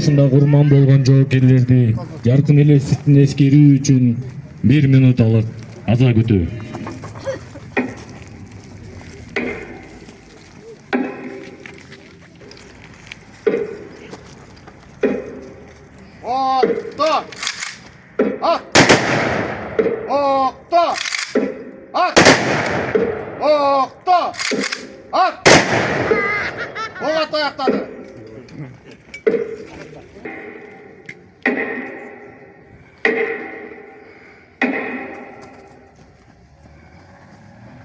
согушунда курман болгон жоокерлерди жаркын элестиктин эскерүү үчүн 1 минуталык аза күтүү.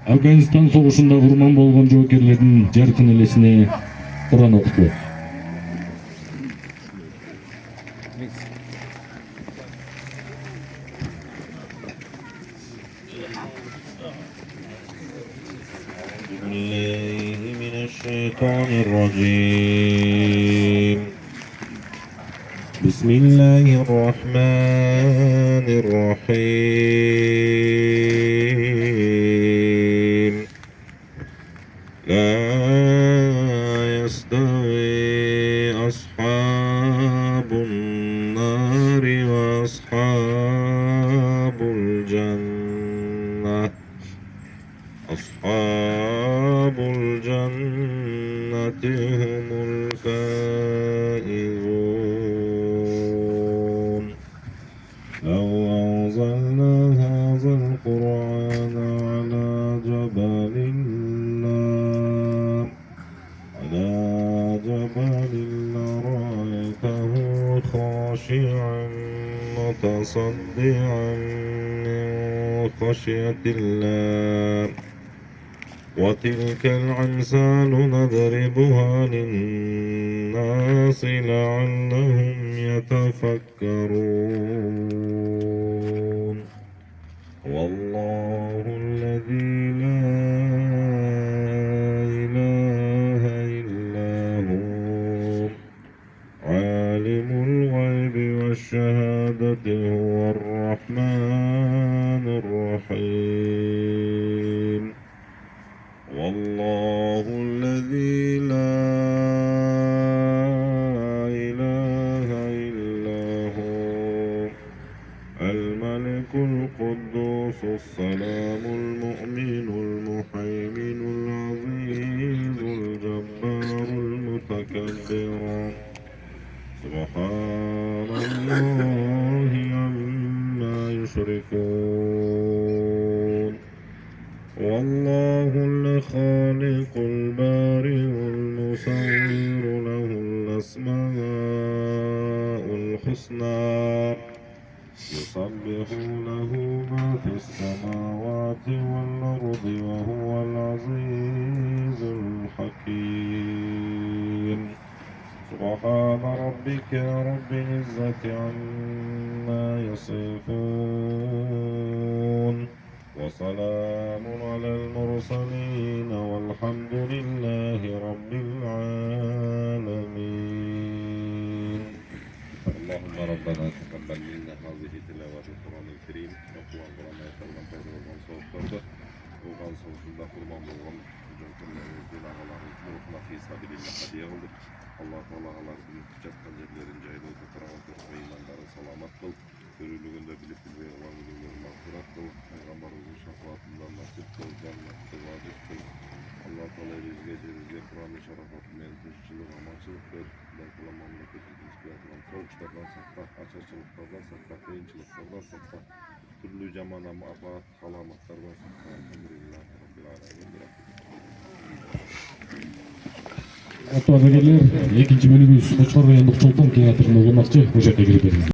Афганистан согушунда курман болгон жоокерлердин жаркын элесине Куран окутулат. بسم الله الرحمن الرحيم لا يستوي أصحاب النار وأصحاب الجنة أصحاب الجنة هم الفائزون لو أنزلنا هذا القرآن على جبل لرأيته خاشعا متصدعا من خشية الله وتلك الأمثال نضربها للناس لعلهم يتفكرون والله الذي لا إله إلا هو عالم الغيب والشهادة هو الرحمن الرحيم والله الذي لا إله إلا هو الملك القدوس السلام المؤمن المهيمن العزيز الجبار المتكبر سبحان الله عما يشركون والله الخالق البارئ المصور له الأسماء الحسنى يسبح له ما في السماوات والأرض وهو العزيز الحكيم سبحان ربك رب العزة عما يصفون وسلام على المرسلين والحمد لله رب العالمين. اللهم ربنا تقبل منا هذه تلاوة القرآن الكريم وقوى القرآن يترغم خير والغنصوص برده وغنصوص الله فرمان بالغم وجنكم الله ورحمة في سبيل الله قد يغلق Allah Teala'ların kutacak yerlerin cahil kıraatı ve imanları selamet kıl. Görülüğünde bilip bilmeye olan ürünleri mağfiret kıl. Peygamberimizin şefaatinden nasip kıl. Cennette vaadis kıl. Allah Teala rızgı Kur'an-ı şerafatını elbirçilik amaçlık ver. Belki memleketi ispiyatından soğuklardan sakla, açıkçılıklardan sakla, kıyınçılıklardan sakla. Türlü camana mağfiret halamatlardan sakla. Elhamdülillah Rabbil Alemin. Аттуу ардагерлер, экинчи бөлүгүбүз Кочкор райондук Чолпон кинотеатрында болмакчы. Ошол жерде кирип бериңиз.